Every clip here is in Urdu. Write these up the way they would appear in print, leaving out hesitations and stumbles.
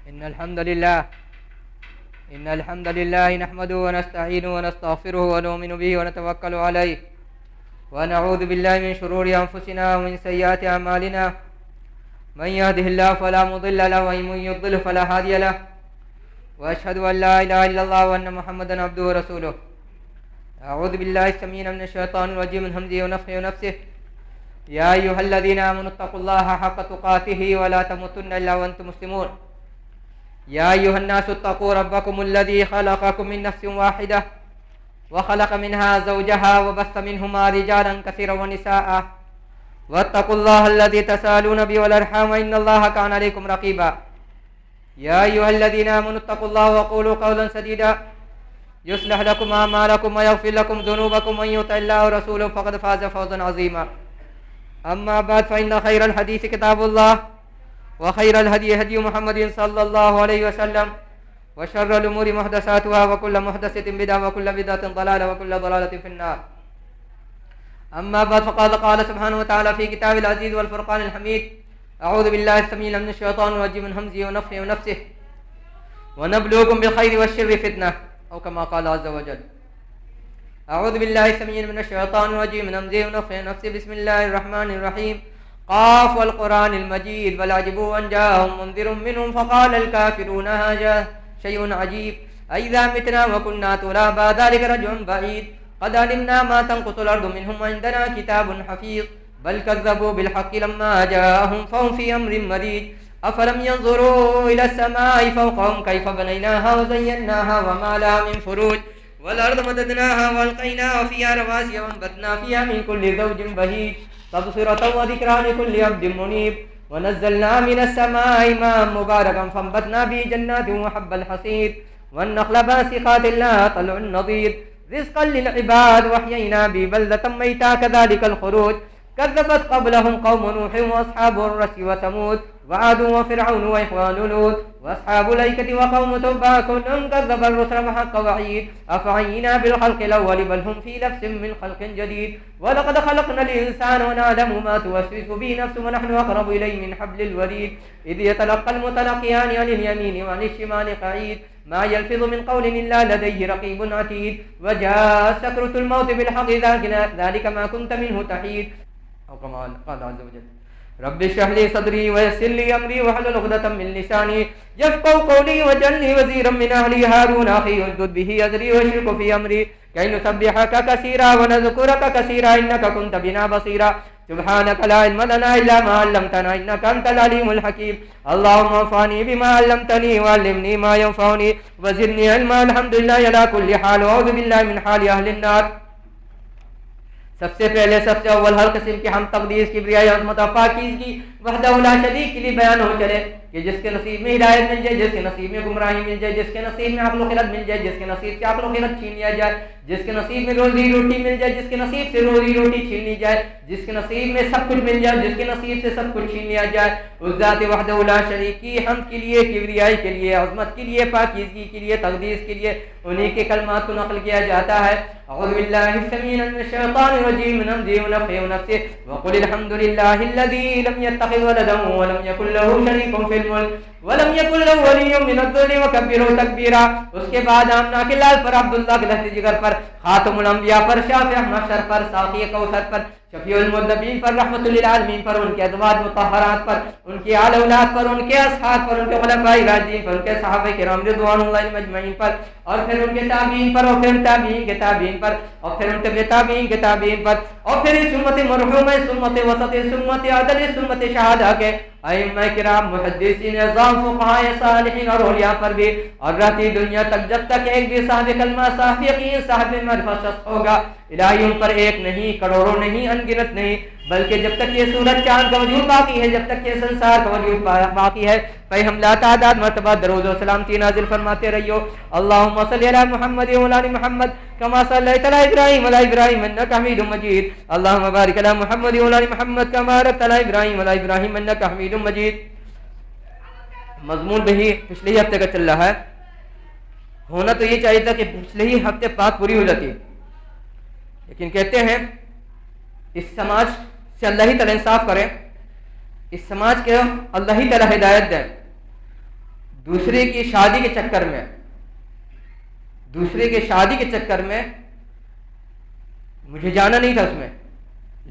إن الحمد لله نحمده ونستعينه ونستغفره ونؤمن به ونتوكل عليه ونعوذ بالله من شرور أنفسنا ومن سيئات أعمالنا من يهده الله فلا مضل له ومن يضلل فلا هادي له وأشهد أن لا إله إلا الله وأن محمدا عبده ورسوله. أعوذ بالله السميع من الشيطان الرجيم من همزه ونفخه ونفسه. يا أيها الذين آمنوا اتقوا الله حق تقاته ولا تموتن إلا وأنتم مسلمون. يا أيها الناس اتقوا ربكم الذي خلقكم من نفس واحدة وخلق منها زوجها وبث منهما رجالا كثيرا ونساء واتقوا الله الذي تسالون به والأرحام إن الله كان عليكم رقيبا. يا أيها الذين آمنوا اتقوا الله وقولوا قولا سديدا يصلح لكم أعمالكم ويغفر لكم ذنوبكم ومن يطع الله ورسوله فقد فاز فوزا عظيما. أما بعد فإن خير الحديث كتاب الله وخير الهدي هدي محمد صلى الله عليه وسلم وشر الأمور محدثاتها وكل محدثة بدعة وكل بدعة ضلالة وكل ضلالة في النار. أما بعد فقد قال سبحانه وتعالى في كتاب العزيز والفرقان الحميد. أعوذ بالله السميع من الشيطان الرجيم من همزه ونفخه ونفسه. ونبلوكم بالخير والشر فتنة أو كما قال عز وجل. أعوذ بالله السميع من الشيطان الرجيم من همزه ونفخه ونفسه. بسم الله الرحمن الرحيم. قاف والقرآن المجيد بل عجبوا أن جاءهم منذر منهم فقال الكافرون هذا شيء عجيب أئذا متنا وكنا ترابا ذلك رجع بعيد قد علمنا ما تنقص الأرض منهم وعندنا كتاب حفيظ بل كذبوا بالحق لما جاءهم فهم في أمر مريج أفلم ينظروا إلى السماء فوقهم كيف بنيناها وزيناها وما لها من فروج والأرض مددناها وألقينا فيها رواسي وأنبتنا فيها من كل زوج بهيج تبصرة وذكرى لكل عبد منيب ونزلنا من السماء ماء مباركا فانبتنا به جنات وحب الحصيد والنخل باسقات لها طلع نضيد رزقا للعباد وحيينا به بلدة ميتا كذلك الخروج كذبت قبلهم قوم نوح وأصحاب الرس وثمود وعاد وفرعون وإخوان لوط وأصحاب الأيكة وقوم تبع كل كذب الرسل وحق وعيد أفعينا بالخلق الأول بل هم في لبس من خلق جديد ولقد خلقنا الإنسان ونعلم ما توسوس به نفسه ونحن أقرب إليه من حبل الوريد إذ يتلقى المتلقيان عن اليمين وعن الشمال قعيد ما يلفظ من قول إلا لديه رقيب عتيد وجاء سكرة الموت بالحق ذلك ما كنت منه تحيد أو كما قال عز وجل. رب اشرح لي صدري ويسر لي أمري واحلل عقدة من لساني يفقهوا قولي واجعل لي وزيرا من أهلي هارون أخي اشدد به أزري واشركه في أمري كي نسبحك كثيرا ونذكرك كثيرا إنك كنت بنا بصيرا سبحانك لا علم لنا إلا ما علمتنا إنك أنت العليم الحكيم. اللهم انفعني بما علمتني وعلمني ما ينفعني وزدني علما. الحمد لله على كل حال وأعوذ بالله من حال أهل النار. سب سے پہلے سب سے اول ہر قسم کی ہم تقدیس کی کبریائی عظمت و پاکیزگی وحدہ لا شریک کے لیے بیان ہو چلے کہ جس کے نصیب میں ہدایت مل جائے، جس کے نصیب میں گمراہی مل جائے، جس کے نصیب میں عقل و خرد مل جائے، جس کے نصیب سے عقل و خرد چھین لیا جائے، جس کے نصیب میں روزی روٹی مل جائے، جس کے نصیب سے روزی روٹی چھین لی جائے، جس کے نصیب میں سب کچھ مل جائے، جس کے نصیب سے سب کچھ چھین لیا جائے، اس ذات وحدہ لا شریک کی حمد کے لیے، کبریائی کے لیے، عظمت کے لیے، پاکیزگی کے لیے، تقدیس کے لیے انہی کے کلمات کو نقل کیا جاتا ہے. اعوذ باللہ السمیع من الشیطان الرجیم من همزه ونفخه ونفثه وقل الحمد لله الذي لم يتخذ ولدا ولم يكن له شريك في الملك ولم يكن له ولي من الذل وكبره تكبيرا. اس کے بعد آمنہ کے لال پر، عبداللہ کے لہت جگر پر، خاتم الانبیاء پر، شافع محشر پر، ساقی کوثر پر، شفیع المذنبین پر، رحمت للعالمین پر، ان کے ازواج مطہرات پر، ان کی آل اولاد پر، ان کے اصحاب پر، ان کے خلفاء راشدین پر، ان کے صحابہ کرام رضوان اللہ مجمعین پر، اور پھر ان کے تابعین پر، اور پھر تابعین کے تابعین پر، اور پھر ان کے تابعین کے تابعین پر، اور پھر اس امت مرحومہ، اس امت وسط، اس امت عدل، اس امت شہادہ کے ائمہ کرام، محدثین اعظام، فقہاء صالحین اور اولیاء پر بھی، اور رہتی دنیا تک جب تک ایک بھی صاحب کلمہ، صاحب یقین، صاحب معرفت شخص ہوگا. الہی ان پر ایک نہیں، کروڑوں نہیں، انگنت نہیں، بلکہ جب تک یہ سورج چاند کا وجود باقی ہے، جب تک یہ سنسار کا وجود باقی ہے، پہ ہم لا تعداد مرتبہ درود و سلامتی نازل فرماتے رہیو. اللہم صلی علی محمد و علی محمد کما صلیت علی ابراہیم و علی ابراہیم انک حمید مجید. اللہم بارک علی محمد و علی محمد کما بارکت علی ابراہیم و علی ابراہیم انک حمید مجید. مضمون بھی پچھلے ہی ہفتے کا چل رہا ہے. ہونا تو یہ چاہیے تھا کہ پچھلے ہی ہفتے بات پوری ہو جاتی، لیکن کہتے ہیں اس سماج سے اللہ ہی تعالی انصاف کرے، اس سماج کے اللہ ہی تعالی ہدایت دے. دوسرے کی شادی کے چکر میں مجھے جانا نہیں تھا اس میں،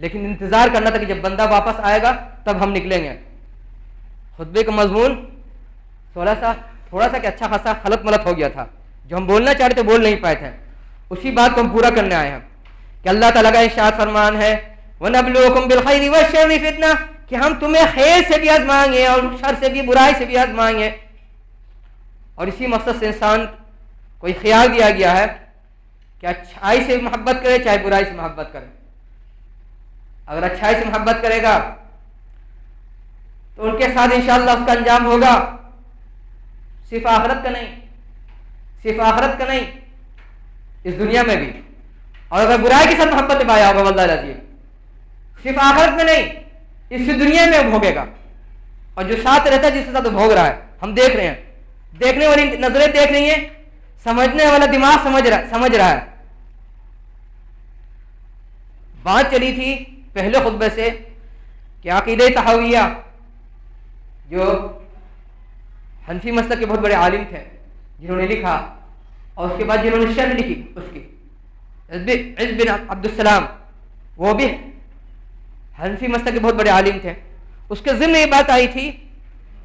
لیکن انتظار کرنا تھا کہ جب بندہ واپس آئے گا تب ہم نکلیں گے۔ خطبے کا مضمون تھوڑا سا کہ اچھا خاصا خلط ملط ہو گیا تھا، جو ہم بولنا چاہ رہے تھے بول نہیں پائے تھے، اسی بات کو ہم پورا کرنے آئے ہیں کہ اللہ تعالیٰ کا ارشاد فرمان ہے وَنَبْلُوكُمْ بِالْخَيْرِ وَالشَّرِّ فِتْنَةً، کہ ہم تمہیں خیر سے بھی آزمائیں گے اور شر سے بھی، برائی سے بھی آزمائیں گے۔ اور اسی مقصد سے انسان کو خیال دیا گیا ہے کہ اچھائی سے محبت کرے چاہے برائی سے محبت کرے۔ اگر اچھائی سے محبت کرے گا تو ان کے ساتھ انشاءاللہ اس کا انجام ہوگا، صرف آخرت کا نہیں، اس دنیا میں بھی۔ اور اگر برائی کے ساتھ محبت نبھایا ہوگا واللہ العظیم، صرف آخرت میں نہیں اس دنیا میں بھوگے گا، اور جو ساتھ رہتا ہے جس کے ساتھ بھوگ رہا ہے، ہم دیکھ رہے ہیں، دیکھنے والی نظریں دیکھ رہی ہیں، سمجھنے والا دماغ سمجھ رہا ہے۔ بات چلی تھی پہلے خطبے سے کہ عقیدہ تحویہ جو حنفی مسلک کے بہت بڑے عالم تھے جنہوں نے لکھا، اور اس کے بعد جنہوں نے شرح لکھی اس کی، عز بن عبد السلام، وہ بھی حنفی مسلک کے بہت بڑے عالم تھے۔ اس کے ذمہ یہ بات آئی تھی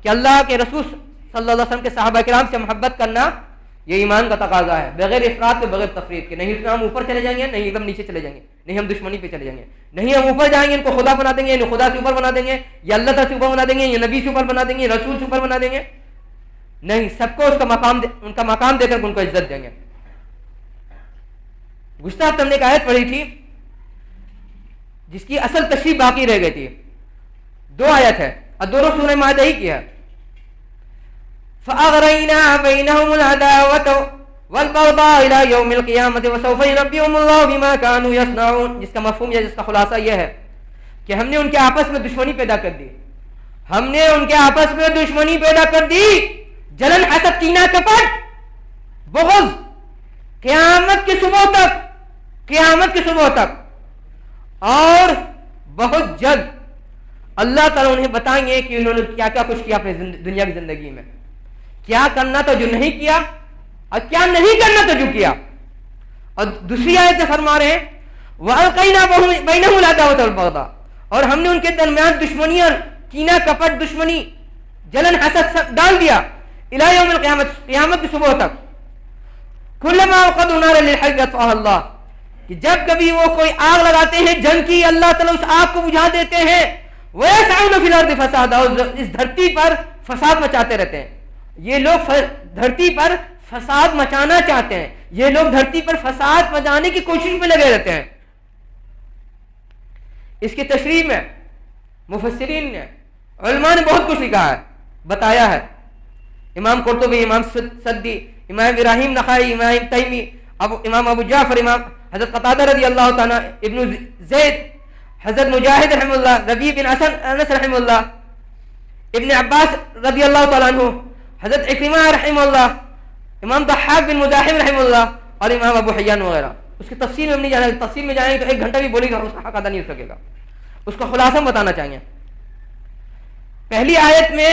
کہ اللہ کے رسول صلی اللہ علیہ وسلم کے صحابہ کرام سے محبت کرنا یہ ایمان کا تقاضا ہے، بغیر افراط کے، بغیر تفریط کے۔ نہیں ہم اوپر چلے جائیں گے، نہیں ایک دم نیچے چلے جائیں گے، نہیں ہم دشمنی پہ چلے جائیں گے، نہیں ہم اوپر جائیں گے ان کو خدا بنا دیں گے، انہیں خدا سے اوپر بنا دیں گے، یا اللہ تعالیٰ سے اوپر بنا دیں گے، یا نبی سے اوپر بنا دیں گے، رسول سے اوپر بنا دیں گے، نہیں، سب کو اس کا مقام ان کا مقام دے کر ان کو عزت دیں گے۔ گزشتہ ہفتے ہم نے ایک آیت پڑھی تھی جس کی اصل تشریح باقی رہ گئی تھی، 2 آیت ہے اور دونوں سورہ مائدہ ہی کی ہے۔ فَأَغْرَيْنَا بَيْنَهُمُ الْعَدَاوَةَ وَالْبَغْضَاءَ إِلَى يَوْمِ الْقِيَامَةِ وَسَوْفَ يُنَبِّئُهُمُ اللَّهُ بِمَا كَانُوا يَصْنَعُونَ، جس کا مفہوم یا جس کا خلاصہ یہ ہے کہ ہم نے ان کے آپس میں دشمنی پیدا کر دی، ہم نے ان کے آپس میں دشمنی پیدا کر دی، جلن، حسد، کینہ، کپٹ، بغض، قیامت کی صبح تک، اور بہت جلد اللہ تعالیٰ انہیں بتائیں گے کہ انہوں نے کیا کیا کچھ کیا اپنے دنیا کی زندگی میں، کیا کرنا تھا جو نہیں کیا اور کیا نہیں کرنا تھا جو کیا۔ اور دوسری آیت سے فرما رہے ہیں وَأَلْقَيْنَا بَيْنَهُمُ الْعَدَاوَةَ وَالْبَغْضَاءَ، اور ہم نے ان کے درمیان دشمنیاں، کینہ، کپٹ، دشمنی، جلن، حسد ڈال دیا، الی یوم القیامت، قیامت کی صبح تک۔ کلما اوقدوا نارا للحرب اطفاها اللہ، کہ جب کبھی وہ کوئی آگ لگاتے ہیں جنگ کی، اللہ تعالیٰ اس آگ کو بجھا دیتے ہیں۔ وَيَسْعَوْنَ فِي الْأَرْضِ فَسَادًا، اور اس دھرتی پر فساد مچاتے رہتے ہیں۔ یہ لوگ دھرتی پر فساد مچانا چاہتے ہیں، یہ لوگ دھرتی پر فساد مچانے کی کوشش میں لگے رہتے ہیں۔ اس کی تشریح میں مفسرین نے، علماء نے بہت کچھ لکھا ہے، بتایا ہے۔ امام قرطبی، امام سدی، امام ابراہیم نخائی، امام تیمی، امام ابو جعفر، امام حضرت قتادہ رضی اللہ تعالیٰ، ابن زید، حضرت مجاہد رحمہ اللہ، ربیع بن انس رحمہ اللہ، ابن عباس رضی اللہ تعالیٰ عنہ، حضرت اکرمہ رحمہ اللہ، امام ضحاک بن مزاحم رحمہ اللہ، اور امام ابو حیان وغیرہ۔ اس کی تفصیل میں ہم نہیں جانا، تفصیل میں جائیں گے تو 1 گھنٹہ بھی بولے گا اس کا حق ادا نہیں ہو سکے گا۔ اس کا خلاصہ ہم بتانا چاہیں گے۔ پہلی آیت میں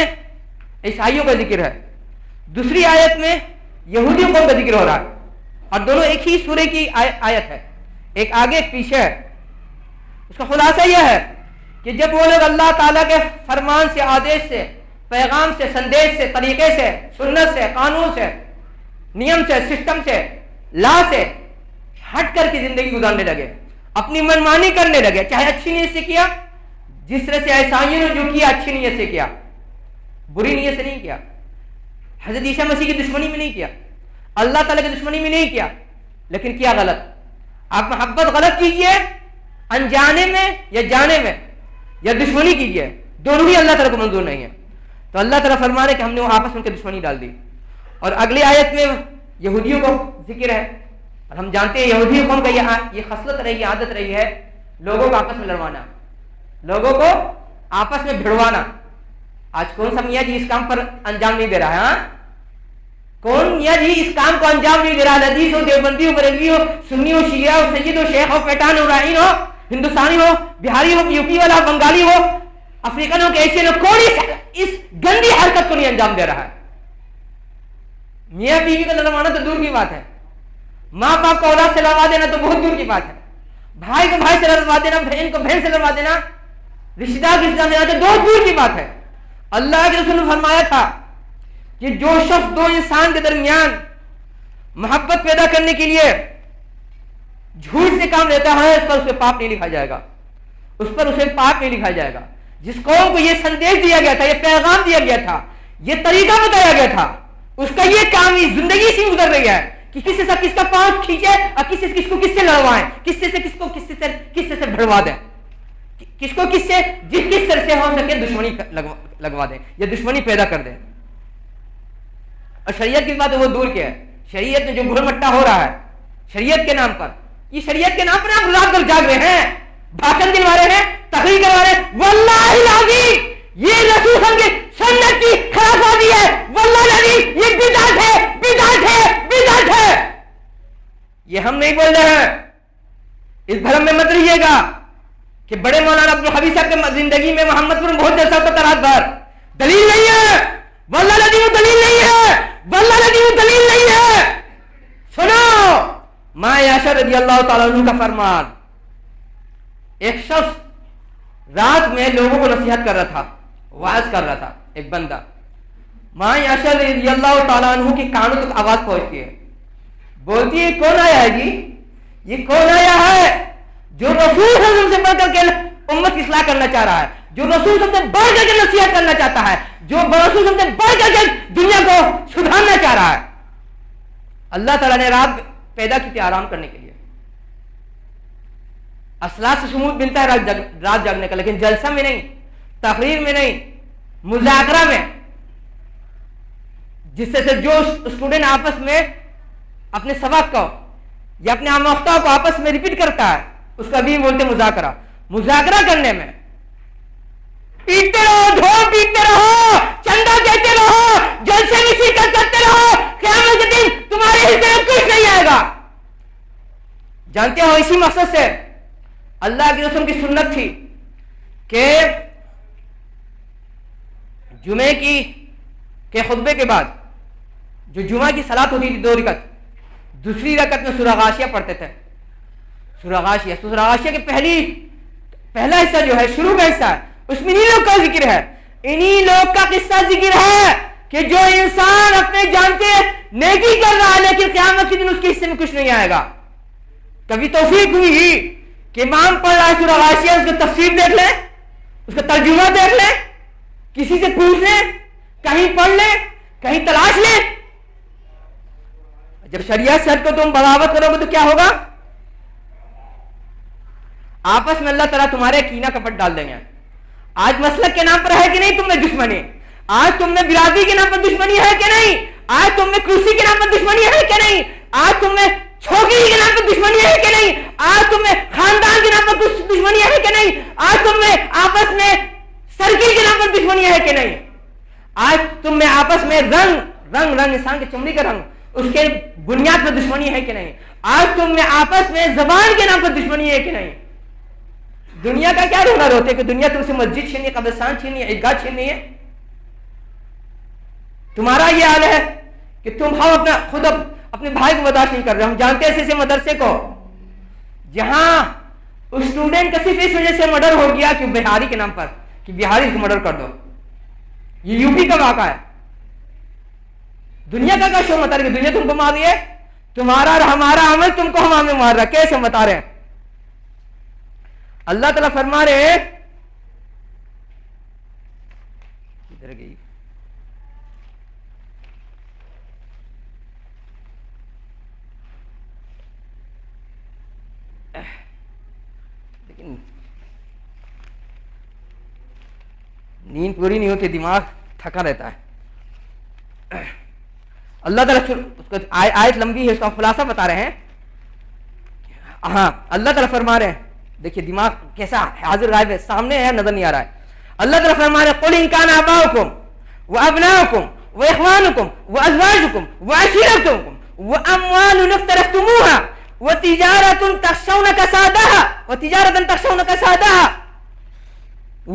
عیسائیوں کا ذکر ہے، دوسری آیت میں یہودیوں قوم کا ذکر ہو رہا ہے، اور دونوں ایک ہی سورے کی آیت ہے، ایک آگے ایک پیچھے ہے۔ اس کا خلاصہ یہ ہے کہ جب وہ لوگ اللہ تعالیٰ کے فرمان سے، آدیش سے، پیغام سے، سندیش سے، طریقے سے، سنت سے، قانون سے، نیم سے، سسٹم سے، لا سے ہٹ کر کی زندگی گزارنے لگے، اپنی منمانی کرنے لگے، چاہے اچھی نیت سے کیا، جس طرح سے عیسائیوں نے جو کیا اچھی نیت سے کیا، بری نیت سے نہیں کیا، حضرت عیسیٰ مسیح کی دشمنی میں نہیں کیا، اللہ تعالیٰ کی دشمنی میں نہیں کیا، لیکن کیا غلط؟ آپ محبت غلط کیجئے، انجانے میں یا جانے میں، یا دشمنی کیجئے، دونوں ہی اللہ تعالیٰ کو منظور نہیں ہے۔ تو اللہ تعالیٰ فرما رہے کہ ہم نے وہ آپس میں ان کی دشمنی ڈال دی۔ اور اگلی آیت میں یہودیوں کو ذکر ہے، اور ہم جانتے ہیں یہودیوں قوم کا یہ خصلت رہی ہے، عادت رہی ہے، لوگوں کو آپس میں لڑوانا، لوگوں کو آپس میں بھڑوانا۔ آج کون سا میاں جی اس کام پر انجام نہیں دے رہا ہے؟ ہاں، کون میاں جی اس کام کو انجام نہیں دے رہا؟ لذیذ ہو، دیوبندی ہو، بریلوی ہو، سنی ہو، شیعہ ہو، سید ہو، شیخ ہو، پیٹان ہو، رائن ہو، ہندوستانی ہو، بہاری ہو، یو پی والا، بنگالی ہو، افریقن ہو کہ ایشین ہو، کون اس گندی حرکت کو نہیں انجام دے رہا ہے؟ میاں بیوی کو لڑوانا تو دور کی بات ہے، ماں باپ کو اولاد سے لڑوا دینا تو بہت دور کی بات ہے، بھائی کو بھائی سے لڑوا دینا، بہن کو بہن سے لڑوا دینا، رشتہ دار کی رشتہ دینا تو بہت دور کی بات ہے۔ اللہ کے رسول نے فرمایا تھا کہ جو شخص دو انسان کے درمیان محبت پیدا کرنے کے لیے جھوٹ سے کام لیتا ہے، اس پر اسے پاپ نہیں لکھا جائے گا، اس پر اسے پاپ نہیں لکھا جائے گا۔ جس قوم کو یہ سندیش دیا گیا تھا، یہ پیغام دیا گیا تھا، یہ طریقہ بتایا گیا تھا، اس کا یہ کام ہی زندگی سے گزر رہی ہے کہ کس سے کس کا پاؤں کھینچے اور کس کو کس سے لڑوائیں، کس سے کس سے بھڑوا دیں، کس کو کس سے کس طرح سے ہو سکے دشمنی لگوا دیں یا دشمنی پیدا کر دیں۔ اور شریعت کی بات ہے وہ دور کے ہے، شریعت میں جو گھر مٹا ہو رہا ہے شریعت کے نام پر، یہ شریعت کے نام پر آپ رات بھر جاگ رہے ہیں، بھاشن دلوا رہے ہیں، تقریر کروا رہے ہیں، واللہ العظیم یہ رسول صلی اللہ علیہ وسلم کی سنت کی خلاف ورزی ہے، واللہ العظیم یہ بدعت ہے، بدعت ہے، بدعت ہے۔ یہ ہم نہیں بول رہے ہیں، اس بھرم میں مت رہیے گا کہ بڑے مولانا عبدالحبیب صاحب کے زندگی میں محمد پور میں بہت جلسہ ہوتا تھا رات بھر، دلیل نہیں ہے، واللہ العظیم دلیل نہیں ہے، واللہ العظیم دلیل نہیں ہے۔ سنو ماں عائشہ رضی اللہ تعالیٰ عنہ کا فرمان، ایک شخص رات میں لوگوں کو نصیحت کر رہا تھا، واعظ کر رہا تھا، ایک بندہ، ماں عائشہ رضی اللہ تعالیٰ عنہ کی کانوں تک آواز پہنچتی ہے، بولتی ہے کون آیا ہے جی، یہ کون آیا ہے جو رسول صلی اللہ علیہ وسلم سے بڑھ کر کے امت کی اصلاح کرنا چاہ رہا ہے، جو رسول صلی اللہ علیہ وسلم سے بڑھ کر کے نصیحت کرنا چاہتا ہے، جو رسول صلی اللہ علیہ وسلم سے بڑھ کر کے دنیا کو سدھارنا چاہ رہا ہے۔ اللہ تعالیٰ نے رات پیدا کی تھی آرام کرنے کے لیے، اصلاح سے شمول ملتا ہے رات جاگنے کا، لیکن جلسہ میں نہیں، تقریر میں نہیں، مذاکرہ میں، جس سے جو اسٹوڈنٹ آپس میں اپنے سبق کو یا اپنے آموختہ کو آپس میں ریپیٹ کرتا ہے اس کا بھی بولتے مذاکرہ۔ مذاکرہ کرنے میں پیٹتے رہو، ڈھول پیٹتے رہو، چندہ دیتے رہو، جلسے میں شرکت کرتے رہو، قیامت کے دن تمہارے حصے میں کچھ نہیں آئے گا۔ جانتے ہو اسی مقصد سے اللہ کے رسول کی سنت تھی کہ جمعے کے خطبے کے بعد جو جمعہ کی صلاۃ ہوتی تھی 2 رکعت، دوسری رکعت میں سورہ غاشیہ پڑھتے تھے۔ سورہ غاشیہ کے پہلا حصہ جو ہے شروع کا حصہ ہے، اس میں انہی لوگ کا ذکر ہے، انہی لوگ کا قصہ ذکر ہے کہ جو انسان اپنے جانتے نیکی کر رہا ہے لیکن قیامت کے دن اس کے حصے میں کچھ نہیں آئے گا۔ کبھی توفیق ہوئی ہی کہ امام پڑھ رہا ہے سورہ غاشیہ، اس کا تفسیر دیکھ لیں، اس کا ترجمہ دیکھ لیں، کسی سے پوچھ لیں، کہیں پڑھ لیں، کہیں تلاش لیں۔ جب شریعت سے ہٹ کو تم بغاوت کرو گے تو کیا ہوگا؟ آپس میں اللہ تعالیٰ تمہارے کینہ کپٹ ڈال دیں گے۔ آج مسلک کے نام پر ہے کہ نہیں تم میں دشمنی؟ آج تم میں برادری کے نام پر دشمنی ہے کہ نہیں؟ آج تم میں کرسی کے نام پر دشمنی ہے کہ نہیں؟ آج تم میں چھوکری کے نام پر دشمنی ہے کہ نہیں؟ آج تم میں خاندان کے نام پر دشمنی ہے کہ نہیں؟ آج تم میں آپس میں سرکل کے نام پر دشمنی ہے کہ نہیں؟ آج تم میں آپس میں رنگ انسان کے چمڑی کا رنگ، اس کے بنیاد پر دشمنی ہے کہ نہیں؟ آج تم میں آپس میں زبان کے نام پر دشمنی ہے کہ نہیں؟ دنیا کا کیا ہنر ہوتے کہ دنیا تم سے مسجد چھینی ہے، قبرستان چھینی ہے، عیدگاہ چھینی ہے؟ تمہارا یہ حال ہے کہ تم خود اپنے بھائی کو برداشت نہیں کر رہے۔ ہم جانتے ہیں ایسے مدرسے کو جہاں اسٹوڈنٹ کا صرف اس وجہ سے مرڈر ہو گیا کہ بہاری کے نام پر کہ بہاری کو مرڈر کر دو۔ یہ یو پی کا واقعہ ہے۔ دنیا کا کیا شو متا رہی ہے؟ دنیا تم کو مار رہی ہے، تمہارا اور ہمارا عمل تم کو ہمیں مار رہا ہے۔ کیسے بتا رہے ہیں؟ اللہ تعالیٰ فرما رہے ہیں، ادھر گئی لیکن نیند پوری نہیں ہوتی، دماغ تھکا رہتا ہے۔ اللہ تعالیٰ آیت لمبی ہے، اس کا خلاصہ بتا رہے ہیں۔ ہاں اللہ تعالیٰ فرما رہے ہیں، دیکھیے دماغ کیسا حاضر غائب ہے، سامنے ہے نظر نہیں آ رہا ہے۔ اللہ تعالیٰ فرما رہے ہیں قُلْ إِنْ كَانَ آبَاؤُكُمْ وَأَبْنَاؤُكُمْ وَإِخْوَانُكُمْ وَأَزْوَاجُكُمْ وَعَشِيرَتُكُمْ وَأَمْوَالٌ اقْتَرَفْتُمُوهَا وَتِجَارَةٌ تَخْشَوْنَ كَسَادَهَا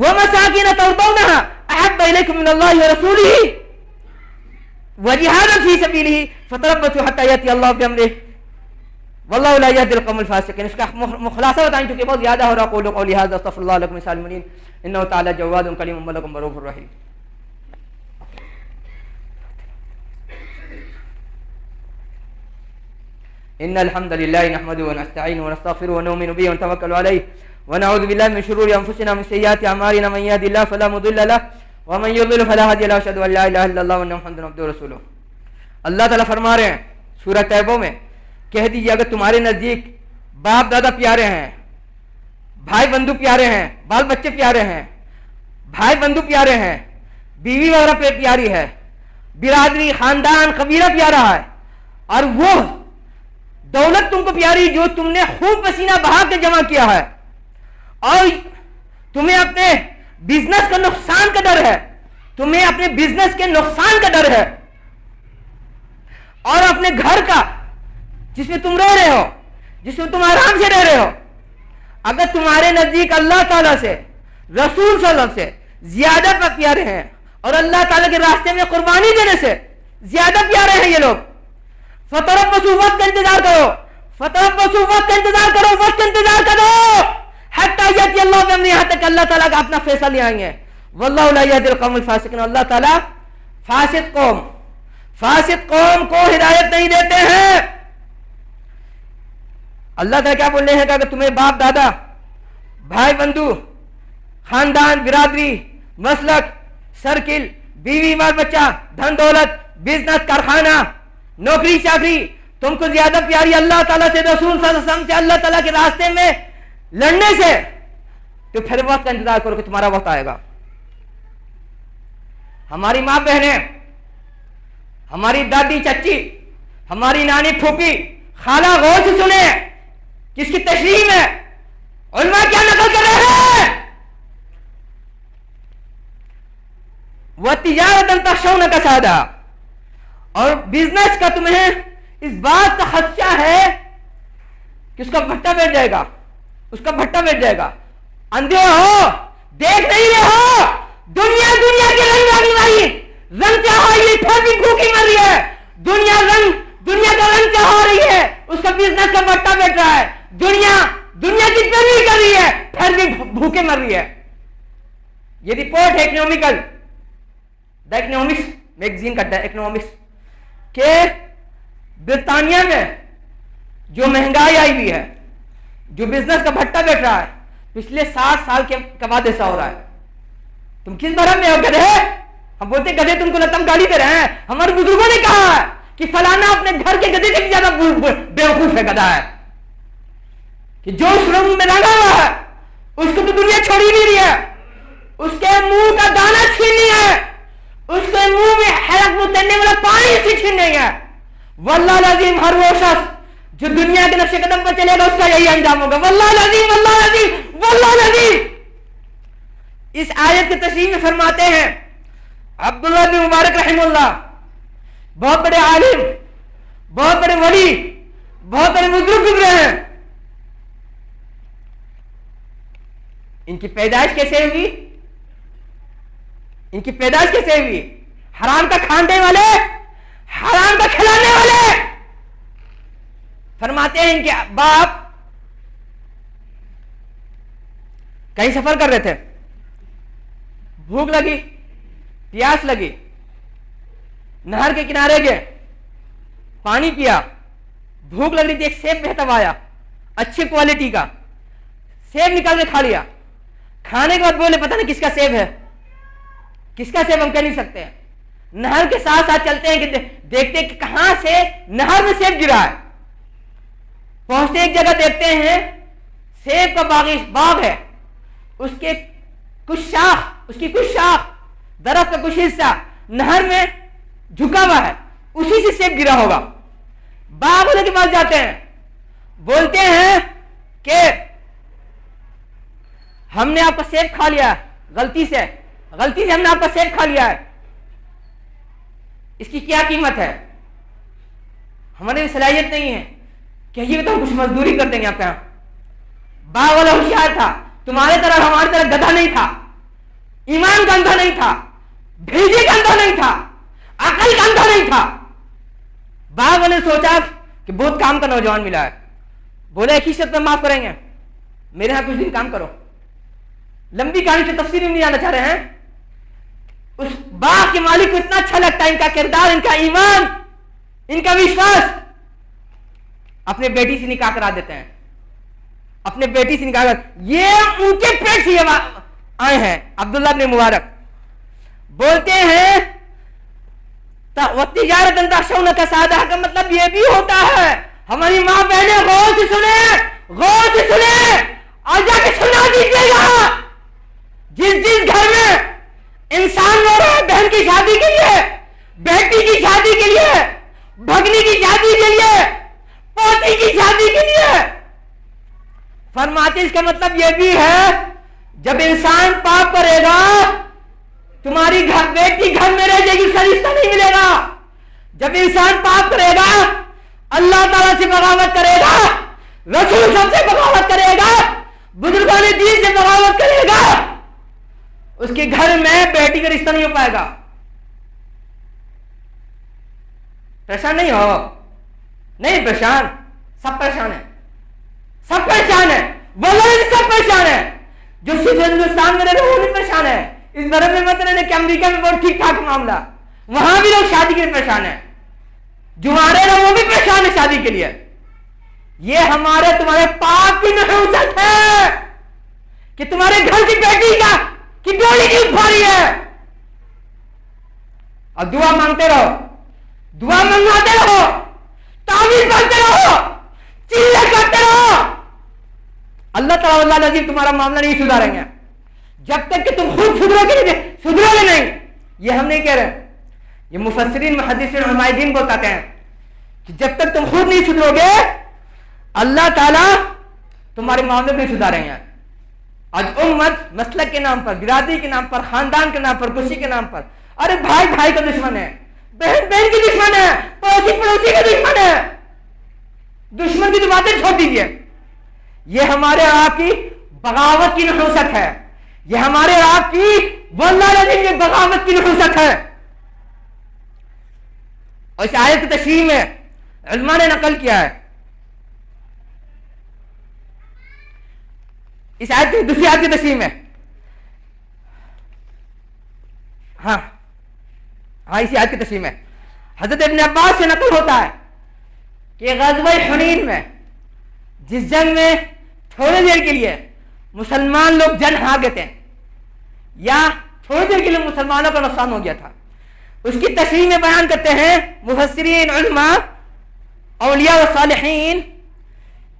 وَمَسَاكِنَ تَرْضَوْنَهَا أَحَبَّ إِلَيْكُم مِّنَ اللَّهِ وَرَسُولِهِ وجہادا فی سبیلہ فتربصوا حتی یأتی اللہ بامرہ واللہ لا یہدی القوم الفاسقین. اس کا خلاصہ بتائیں چونکہ بہت زیادہ ہو رہا. قولوا قولی ھذا استغفر اللہ لکم ولسائر المؤمنین انہ تعالی جواد کریم ولکم رؤوف رحیم. ان الحمد لله نحمده ونستعينه ونستغفره ونؤمن به ونتوكل عليه ونعوذ بالله من شرور انفسنا ومن سيئات اعمالنا من يهد الله فلا مضل له ومن يضلل فلا هادي له واشهد ان لا اله الا الله وان محمدا عبده ورسوله. اللہ تعالیٰ فرما رہے ہیں سورہ توبہ میں کہہ دیجیے اگر تمہارے نزدیک باپ دادا پیارے ہیں, بھائی بندو پیارے ہیں, بال بچے پیارے ہیں, بھائی بندو پیارے ہیں, بیوی وغیرہ پیاری ہے, برادری خاندان قبیلہ پیارا ہے, اور وہ دولت تم کو پیاری جو تم نے خوب پسینہ بہا کے جمع کیا ہے, اور تمہیں اپنے بزنس کا نقصان کا ڈر ہے, تمہیں اپنے بزنس کے نقصان کا ڈر ہے, اور اپنے گھر کا جس میں تم رہ رہے ہو, جس میں تم آرام سے رہ رہے ہو, اگر تمہارے نزدیک اللہ تعالیٰ سے رسول صلی اللہ علیہ وسلم سے زیادہ پیارے ہیں اور اللہ تعالیٰ کے راستے میں قربانی دینے سے زیادہ پیارے ہیں یہ لوگ, فتربصوا وقت کا انتظار کرو, فتربصوا وقت کا انتظار کرو, وقت کا انتظار کرو حتی یأتی اللہ بامرہ, یہاں تک اللہ تعالیٰ کا اپنا فیصلہ لے آئیں گے. واللہ لا یہدی القوم الفاسقین, اللہ تعالیٰ فاسق قوم کو ہدایت نہیں دیتے ہیں. اللہ تعالیٰ کیا بول رہے ہیں کہ اگر تمہیں باپ دادا, بھائی بندو, خاندان, برادری, مسلک, سرکل, بیوی بال بچہ, دھن دولت, بزنس, کارخانہ, نوکری چاکری تم کو زیادہ پیاری اللہ تعالیٰ سے, رسول صلی اللہ علیہ وسلم سے, اللہ تعالیٰ کے راستے میں لڑنے سے, تو پھر وقت کا انتظار کرو کہ تمہارا وقت آئے گا. ہماری ماں بہنیں, ہماری دادی چچی, ہماری نانی پھوپھی, خالہ, غور سے سنیں کس کی تشریح ہے, علماء کیا نقل کر رہے ہیں. وَتِجَارَةً تَخْشَوْنَ كَسَادَهَا, اور بزنس کا تمہیں اس بات کا خدشہ ہے کہ اس کا بھٹا بیٹھ جائے گا, اس کا بھٹا بیٹھ جائے گا. اندھے ہو, دیکھ نہیں رہے ہو, دنیا کے رنگ چاہا یہ پھر بھی بھوکی مر رہی ہے, دنیا کا رنگ چاہا رہی ہے, اس کا بزنس کا بھٹا بیٹھ رہا ہے, دنیا کی پیروی کر رہی ہے, پھر بھی بھوکے مر رہی ہے. یہ رپورٹ ہے دا اکنامکس میگزین کا, دا اکنامکس, کہ برطانیہ میں جو مہنگائی آئی ہوئی ہے, جو بزنس کا بھٹا بیٹھ رہا ہے, پچھلے 60 سال کے بعد ایسا ہو رہا ہے. تم کس بھرم میں ہو گدھے؟ ہم بولتے گدھے تم کو لتم گالی دے رہے ہیں. ہمارے بزرگوں نے کہا ہے کہ فلانا اپنے گھر کے گدھے سے زیادہ بیوقوف ہے, گدھا ہے, کہ جو اس رنگ میں رنگا ہوا ہے اس کو تو دنیا چھوڑی نہیں رہی ہے, اس کے منہ کا دانا چھیننی ہے, اس کے منہ میں حلق اترنے والا پانی سے چھیننی ہے. واللہ العظیم ہر وہ شخص جو دنیا کے نقش قدم پر چلے گا اس کا یہی انجام ہوگا. واللہ العظیم, واللہ العظیم, واللہ العظیم. اس آیت کی تشریح میں فرماتے ہیں عبداللہ بن مبارک رحمہ اللہ, بہت بڑے عالم, بہت بڑے ولی, بہت بڑے بزرگ گزرے ہیں. ان کی پیدائش کیسے ہوئی؟ ان کی پیدائش کیسے ہوئی؟ حرام کا کھانے والے, حرام کا کھلانے والے. فرماتے ہیں ان کے باپ کہیں سفر کر رہے تھے, بھوک لگی, پیاس لگی, نہر کے کنارے گئے, پانی پیا, بھوک لگ رہی تھی, ایک سیب بہتا ہوا آیا, اچھی کوالٹی کا سیب نکال کے کھا لیا. کھانے کے بعد بولے پتہ نہیں کس کا سیب ہے, کس کا سیب ہم کہہ نہیں سکتے. نہر کے ساتھ ساتھ چلتے ہیں کہ دیکھتے ہیں کہ کہاں سے نہر میں سیب گرا ہے. پہنچتے ایک جگہ دیکھتے ہیں سیب کا باغ ہے, اس کے کچھ شاخ, اس کی کچھ شاخ, درخت کا کچھ حصہ نہر میں جھکا ہوا ہے, اسی سے سیب گرا ہوگا. باغ والے کے پاس جاتے ہیں, بولتے ہیں کہ ہم نے آپ کا سیب کھا لیا, غلطی سے ہم نے آپ کا سیب کھا لیا ہے, اس کی کیا قیمت ہے؟ ہماری صلاحیت نہیں ہے کہ یہ تو کچھ مزدوری کر دیں گے آپ کے یہاں. باغ والا ہوشیار تھا, تمہارے طرح ہماری طرح گدھا نہیں تھا, ایمان کا اندھا نہیں تھا, بھیجے کا اندھا نہیں تھا. عقل کا اندھا نہیں تھا. باپ نے سوچا کہ بہت کام کا نوجوان ملا ہے, بولے ایک ہی شرط میں معاف کریں گے, میرے ہاں کچھ دن کام کرو. لمبی کہانی سے تفصیل نہیں جانا چاہ رہے ہیں. اس باغ کے مالک کو اتنا اچھا لگتا ہے ان کا کردار, ان کا ایمان, ان کا وشواس, اپنے بیٹی سے نکاح کرا دیتے ہیں. اپنے بیٹی سے نکاح کر, یہ ان کے پیٹ سے آئے ہیں. عبداللہ بن مبارک بولتے ہیں وَتِجَارَةً تَخْشَوْنَ كَسَادَهَا کا مطلب یہ بھی ہوتا ہے. ہماری ماں بہنیں غور سے سنیں اور جا کے سنا دیجیے گا. جس گھر میں انسان رو رہا ہے بہن کی شادی کے لیے, بیٹی کی شادی کے لیے, بھگنی کی شادی کے لیے, پوتی کی شادی کے لیے, فرماتے اس کا مطلب یہ بھی ہے جب انسان پاپ کرے گا تمہاری بیٹی گھر میں رہ جائے گی, اس کا رشتہ نہیں ملے گا. جب انسان پاپ کرے گا, اللہ تعالیٰ سے بغاوت کرے گا, رسول سب سے بغاوت کرے گا, بزرگان دین سے بغاوت کرے گا, اس کے گھر میں بیٹی کا رشتہ نہیں ہو پائے گا. پریشان نہیں ہو, نہیں پریشان, سب پریشان ہے, سب پریشان ہے, والله سب پریشان ہے. جو صرف ہندوستان میں رہے وہ بھی پریشان ہے. اس بھرت میں مت رہنے کہ امریکہ میں بہت ٹھیک ٹھاک معاملہ, وہاں بھی لوگ شادی کے لیے پریشان ہیں. جو ہمارے لوگ وہ بھی پریشان ہے شادی کے لیے. یہ ہمارے تمہارے پاپ کی نحوست ہے کہ تمہارے گھر کی بیٹی کی ڈولی کی اٹھاری ہے. اور دعا مانگتے رہو, دعا منگاتے رہو, تعویذ پڑھتے رہو, چیلے کرتے رہو. اللہ تعالیٰ اللہ عزیز تمہارا معاملہ نہیں سدھاریں گے جب تک کہ تم خود سدھرو گے نہیں. یہ ہم نہیں کہہ رہے, یہ مفسرین محدثین علماء دین بتاتے ہیں کہ جب تک تم خود نہیں سدھرو گے اللہ تعالیٰ تمہارے معاملے نہیں سدھاریں گے. آج امت مسلک کے نام پر, برادری کے نام پر, خاندان کے نام پر, خوشی کے نام پر, ارے بھائی بھائی کا دشمن ہے, بہن بہن کی دشمن ہے, پڑوسی پڑوسی کا دشمن ہے. دشمن کی تو باتیں چھوڑ دیجیے. یہ ہمارے آپ کی بغاوت کی نحوست ہے, یہ ہمارے آپ کی واللہ العظیم یہ بغاوت کی نحوست ہے. اور اس آیت کی تشریح میں علماء نے نقل کیا ہے, اس آیت کی دوسری آیت کی تشریح میں, ہاں اسی آیت کی تشریح میں حضرت ابن عباس سے نقل ہوتا ہے کہ غزوہ حنین میں, جس جنگ میں تھوڑی دیر کے لیے مسلمان لوگ جن ہار گئے تھے یا تھوڑی دیر کے لیے مسلمانوں کا نقصان ہو گیا تھا, اس کی تشریح میں بیان کرتے ہیں مفسرین علماء اولیاء و صالحین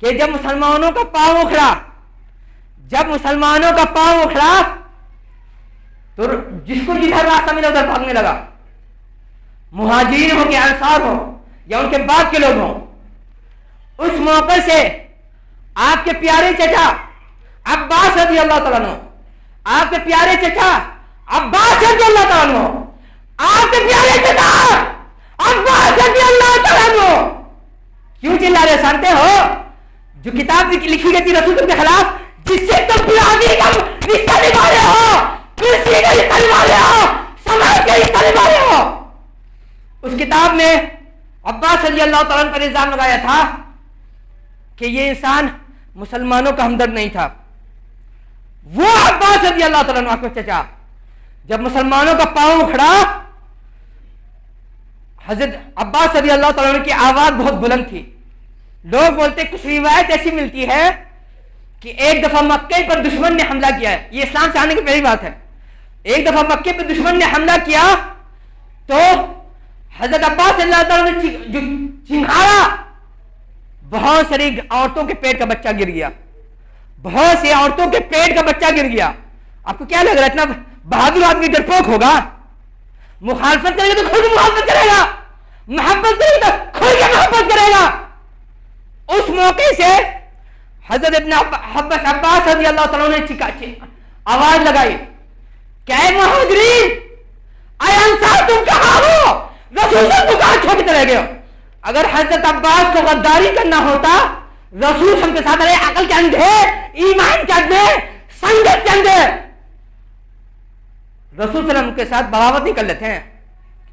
کہ جب مسلمانوں کا پاؤں اکھڑا, جب مسلمانوں کا پاؤں اکھڑا تو جس کو جدھر راستہ ملا ادھر بھاگنے لگا, مہاجرین ہو کہ انصار ہو یا ان کے بعد کے لوگ ہوں. اس موقع سے آپ کے پیارے چچا عباس رضی اللہ تعالیٰ عنہ, آپ کے پیارے چچا عباس رضی اللہ تعالیٰ عنہ, آپ کے پیارے چچا عباس رضی اللہ تعالیٰ عنہ, کیوں چلا رہے سانتے ہو؟ جو کتاب لکھی گئی تھی رسول کے خلاف, جس سے تم برادری کا رشتہ نبھا رہے ہو, کرسی کا رشتہ نبھا رہے ہو, سماج کا رشتہ نبھا رہے ہو. اس کتاب میں عباس رضی اللہ تعالیٰ عنہ پر الزام لگایا تھا کہ یہ انسان مسلمانوں کا ہمدرد نہیں تھا. وہ عباس رضی اللہ تعالیٰ عنہ کے چچا جب مسلمانوں کا پاؤں اکھڑا, حضرت عباس رضی اللہ تعالیٰ عنہ کی آواز بہت بلند تھی. لوگ بولتے, کچھ روایت ایسی ملتی ہے کہ ایک دفعہ مکے پر دشمن نے حملہ کیا ہے, یہ اسلام سے آنے کی پہلی بات ہے. ایک دفعہ مکے پر دشمن نے حملہ کیا تو حضرت عباس رضی اللہ تعالیٰ عنہ نے جو چنگھاڑا, بہت ساری عورتوں کے پیٹ کا بچہ گر گیا, بہت سی عورتوں کے پیٹ کا بچہ گر گیا. آپ کو کیا لگ رہا ہے اتنا بہادر آدمی ڈرپوک ہوگا؟ مخالفت کرے گا تو خود مخالفت کرے گا, محبت کرے گا تو خود کے محبت کرے گا. اس موقع سے حضرت ابن عباس رضی اللہ تعالیٰ نے آواز لگائی کہ اے مہاجرین, اے انصار, تم کہاں ہو؟ رسول کو کہاں چھوڑ کے چلے گئے؟ اگر حضرت عباس کو غداری کرنا ہوتا, رسول ہم کے ساتھ رہے, عقل کے اندھے, ایمان کے اندھے, سنگت کے اندھے, رسول صلی اللہ علیہ وسلم کے ساتھ بغاوت نہیں کر لیتے ہیں.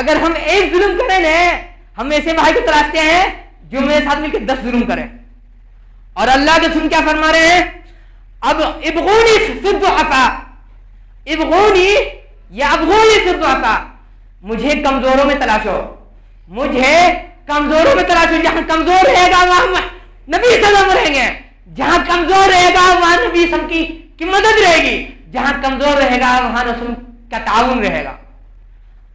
اگر ہم ایک ظلم کریں نا، ہم ایسے بھائی کو تلاشتے ہیں جو میرے ساتھ مل کے 10 ظلم کرے. اور اللہ کے رسول کیا فرما رہے ہیں؟ اب ابغونی فی الضعفاء، ابغونی یا ابغونی فی الضعفاء، مجھے کمزوروں میں تلاشو، مجھے کمزوروں میں تلاشو. جہاں کمزور رہے گا وہاں نبی صلی اللہ علیہ وسلم رہیں گے، جہاں کمزور رہے گا وہاں نبی صلی اللہ علیہ وسلم کی مدد رہے گی، جہاں کمزور رہے گا وہاں رسول کا تعاون رہے گا.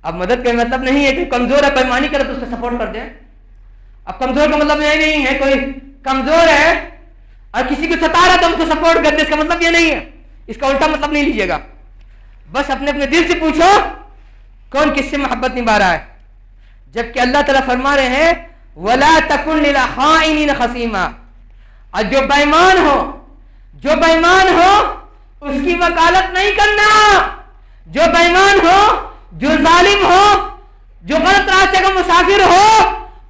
اب مدد کا مطلب نہیں ہے کہ کمزور ہے پیمانی کرے تو اس کا سپورٹ کر دیں. اب کمزور کا مطلب یہ نہیں ہے کوئی کمزور ہے اور کسی کو ستا رہا تو ہم کو سپورٹ کر دے، اس کا مطلب یہ نہیں ہے. اس کا الٹا مطلب نہیں لیجیے گا. بس اپنے اپنے دل سے پوچھو کون کس سے محبت نبھا رہا ہے. جبکہ اللہ تعالیٰ فرما رہے ہیں وَلَا تَكُنْ لِلْخَائِنِينَ خَصِيمًا، اور جو بےمان ہو، جو بےمان ہو اس کی وکالت نہیں کرنا. جو بےمان ہو، جو ظالم ہو، جو غلط راستے کا مسافر ہو،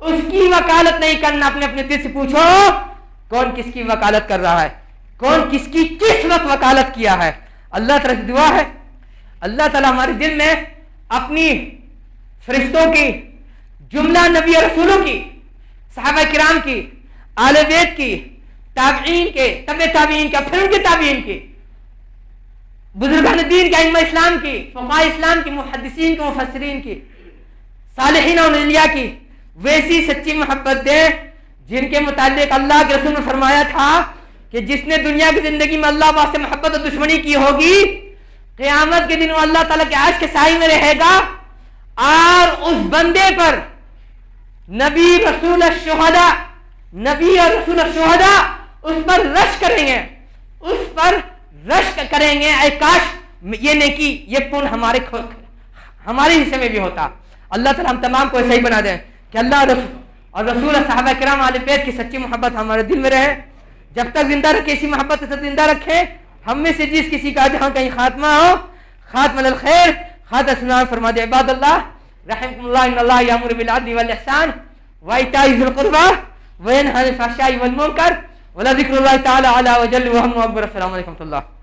اس کی وکالت نہیں کرنا. اپنے اپنے دل سے پوچھو کون کس کی وکالت کر رہا ہے، کون کس کی کس وقت وکالت کیا ہے. اللہ تعالیٰ سے دعا ہے اللہ تعالیٰ ہمارے دل میں اپنی فرشتوں کی، جملہ نبی اور رسولوں کی، صحابہ کرام کی، آل بیت کی، تابعین کے، تبع تابعین کا، پھر ان کے تابعین کی، بزرگان دین کے، ائمہ اسلام کی، فقہاء اسلام کی، محدثین کی، مفسرین کی، صالحین اور اولیاء کی ویسی سچی محبت دے جن کے متعلق اللہ کے رسول نے فرمایا تھا کہ جس نے دنیا کی زندگی میں اللہ پاک سے محبت اور دشمنی کی ہوگی، قیامت کے دن وہ اللہ تعالیٰ کے عرش کے سائے میں رہے گا اور اس بندے پر نبی رسول الشہداء، نبی اور رسول الشہداء اس پر رشک کریں گے، اس پر رشک کریں گے. اے کاش یہ نیکی، یہ پن ہمارے حصے میں بھی ہوتا. اللہ تعالیٰ ہم تمام کو ایسا ہی بنا دیں کہ اللہ اور رسول صحابہ کرام آل بیت کی سچی محبت ہمارے دل میں رہے. جب تک زندہ رکھے اسی محبت سے زندہ رکھے. ہم میں سے جس کسی کا جہاں کہیں خاتمہ ہو، خاتمہ الخیر، خاتمہ السلام فرما دے. عباد اللہ رحمکم اللہ، ان اللہ یامر بالعدل والاحسان وایتاء ذی القربى وینہی عن الفحشاء والمنکر ولذکر اللہ تعالی علی وجل وہم اکبر. السلام علیکم ورحمۃ اللہ.